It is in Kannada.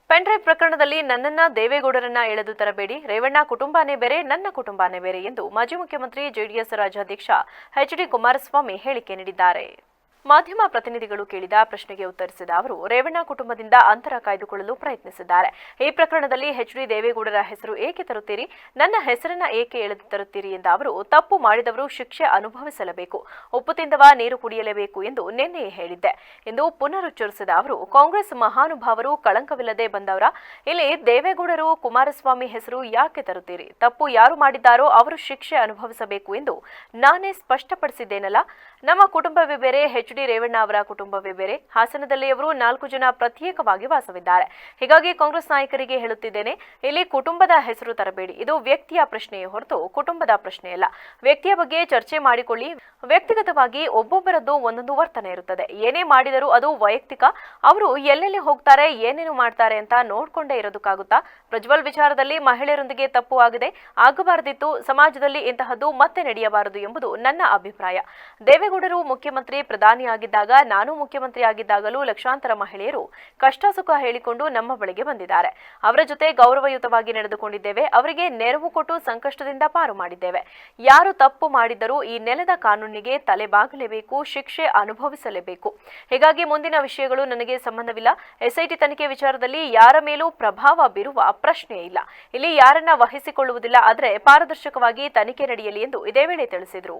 ಪೆನ್ಡ್ರೈವ್ ಪ್ರಕರಣದಲ್ಲಿ ನನ್ನನ್ನ ದೇವೇಗೌಡರನ್ನ ಎಳೆದು ತರಬೇಡಿ, ರೇವಣ್ಣ ಕುಟುಂಬನೇ ಬೇರೆ, ನನ್ನ ಕುಟುಂಬನೇ ಬೇರೆ ಎಂದು ಮಾಜಿ ಮುಖ್ಯಮಂತ್ರಿ ಜೆಡಿಎಸ್ ರಾಜ್ಯಾಧ್ಯಕ್ಷ ಎಚ್.ಡಿ. ಕುಮಾರಸ್ವಾಮಿ ಹೇಳಿಕೆ ನೀಡಿದ್ದಾರೆ. ಮಾಧ್ಯಮ ಪ್ರತಿನಿಧಿಗಳು ಕೇಳಿದ ಪ್ರಶ್ನೆಗೆ ಉತ್ತರಿಸಿದ ಅವರು ರೇವಣ್ಣ ಕುಟುಂಬದಿಂದ ಅಂತರ ಕಾಯ್ದುಕೊಳ್ಳಲು ಪ್ರಯತ್ನಿಸಿದ್ದಾರೆ. ಈ ಪ್ರಕರಣದಲ್ಲಿ ಎಚ್.ಡಿ. ದೇವೇಗೌಡರ ಹೆಸರು ಏಕೆ ತರುತ್ತೀರಿ, ನನ್ನ ಹೆಸರನ್ನ ಏಕೆ ಎಳೆದು ತರುತ್ತೀರಿ ಎಂದ ಅವರು ತಪ್ಪು ಮಾಡಿದವರು ಶಿಕ್ಷೆ ಅನುಭವಿಸಲೇಬೇಕು, ಉಪ್ಪು ತಿಂದವ ನೀರು ಕುಡಿಯಲೇಬೇಕು ಎಂದು ನಿನ್ನೆಯೇ ಹೇಳಿದ್ದೆ ಎಂದು ಪುನರುಚ್ಚರಿಸಿದ ಅವರು ಕಾಂಗ್ರೆಸ್ ಮಹಾನುಭಾವರು ಕಳಂಕವಿಲ್ಲದೆ ಬಂದವರ, ಇಲ್ಲಿ ದೇವೇಗೌಡರು ಕುಮಾರಸ್ವಾಮಿ ಹೆಸರು ಯಾಕೆ ತರುತ್ತೀರಿ, ತಪ್ಪು ಯಾರು ಮಾಡಿದ್ದಾರೋ ಅವರು ಶಿಕ್ಷೆ ಅನುಭವಿಸಬೇಕು ಎಂದು ನಾನೇ ಸ್ಪಷ್ಟಪಡಿಸಿದ್ದೇನಲ್ಲ. ನಮ್ಮ ಕುಟುಂಬವೇ ಬೇರೆ, ಎಚ್.ಡಿ. ರೇವಣ್ಣ ಅವರ ಕುಟುಂಬವೇ ಬೇರೆ. ಹಾಸನದಲ್ಲಿ ಅವರು 4 ಜನ ಪ್ರತ್ಯೇಕವಾಗಿ ವಾಸವಿದ್ದಾರೆ. ಹೀಗಾಗಿ ಕಾಂಗ್ರೆಸ್ ನಾಯಕರಿಗೆ ಹೇಳುತ್ತಿದ್ದೇನೆ, ಇಲ್ಲಿ ಕುಟುಂಬದ ಹೆಸರು ತರಬೇಡಿ. ಇದು ವ್ಯಕ್ತಿಯ ಪ್ರಶ್ನೆಯೇ ಹೊರತು ಕುಟುಂಬದ ಪ್ರಶ್ನೆಯಲ್ಲ. ವ್ಯಕ್ತಿಯ ಬಗ್ಗೆ ಚರ್ಚೆ ಮಾಡಿಕೊಳ್ಳಿ. ವ್ಯಕ್ತಿಗತವಾಗಿ ಒಬ್ಬೊಬ್ಬರದ್ದು ಒಂದೊಂದು ವರ್ತನೆ ಇರುತ್ತದೆ. ಏನೇ ಮಾಡಿದರೂ ಅದು ವೈಯಕ್ತಿಕ. ಅವರು ಎಲ್ಲೆಲ್ಲಿ ಹೋಗ್ತಾರೆ, ಏನೇನು ಮಾಡ್ತಾರೆ ಅಂತ ನೋಡ್ಕೊಂಡೇ ಇರೋದಕ್ಕಾಗುತ್ತಾ? ಪ್ರಜ್ವಲ್ ವಿಚಾರದಲ್ಲಿ ಮಹಿಳೆಯರೊಂದಿಗೆ ತಪ್ಪು ಆಗಿದೆ, ಆಗಬಾರದಿತ್ತು. ಸಮಾಜದಲ್ಲಿ ಇಂತಹದ್ದು ಮತ್ತೆ ನಡೆಯಬಾರದು ಎಂಬುದು ನನ್ನ ಅಭಿಪ್ರಾಯ. ದೇವೇಗೌಡರು ಮುಖ್ಯಮಂತ್ರಿ ಪ್ರಧಾನಿಯಾಗಿದ್ದಾಗ, ನಾನು ಮುಖ್ಯಮಂತ್ರಿ ಆಗಿದ್ದಾಗಲೂ ಲಕ್ಷಾಂತರ ಮಹಿಳೆಯರು ಕಷ್ಟ ಸುಖ ಹೇಳಿಕೊಂಡು ನಮ್ಮ ಬಳಿಗೆ ಬಂದಿದ್ದಾರೆ. ಅವರ ಜೊತೆ ಗೌರವಯುತವಾಗಿ ನಡೆದುಕೊಂಡಿದ್ದೇವೆ. ಅವರಿಗೆ ನೆರವು ಕೊಟ್ಟು ಸಂಕಷ್ಟದಿಂದ ಪಾರು ಮಾಡಿದ್ದೇವೆ. ಯಾರು ತಪ್ಪು ಮಾಡಿದರೂ ಈ ನೆಲದ ಕಾನೂನಿಗೆ ತಲೆಬಾಗಲೇಬೇಕು, ಶಿಕ್ಷೆ ಅನುಭವಿಸಲೇಬೇಕು. ಹೀಗಾಗಿ ಮುಂದಿನ ವಿಷಯಗಳು ನನಗೆ ಸಂಬಂಧವಿಲ್ಲ. ಎಸ್ಐಟಿ ತನಿಖೆ ವಿಚಾರದಲ್ಲಿ ಯಾರ ಮೇಲೂ ಪ್ರಭಾವ ಬೀರುವ ಪ್ರಶ್ನೆ ಇಲ್ಲ. ಇಲ್ಲಿ ಯಾರನ್ನ ವಹಿಸಿಕೊಳ್ಳುವುದಿಲ್ಲ. ಆದರೆ ಪಾರದರ್ಶಕವಾಗಿ ತನಿಖೆ ನಡೆಯಲಿ ಎಂದು ಇದೇ ವೇಳೆ ತಿಳಿಸಿದರು.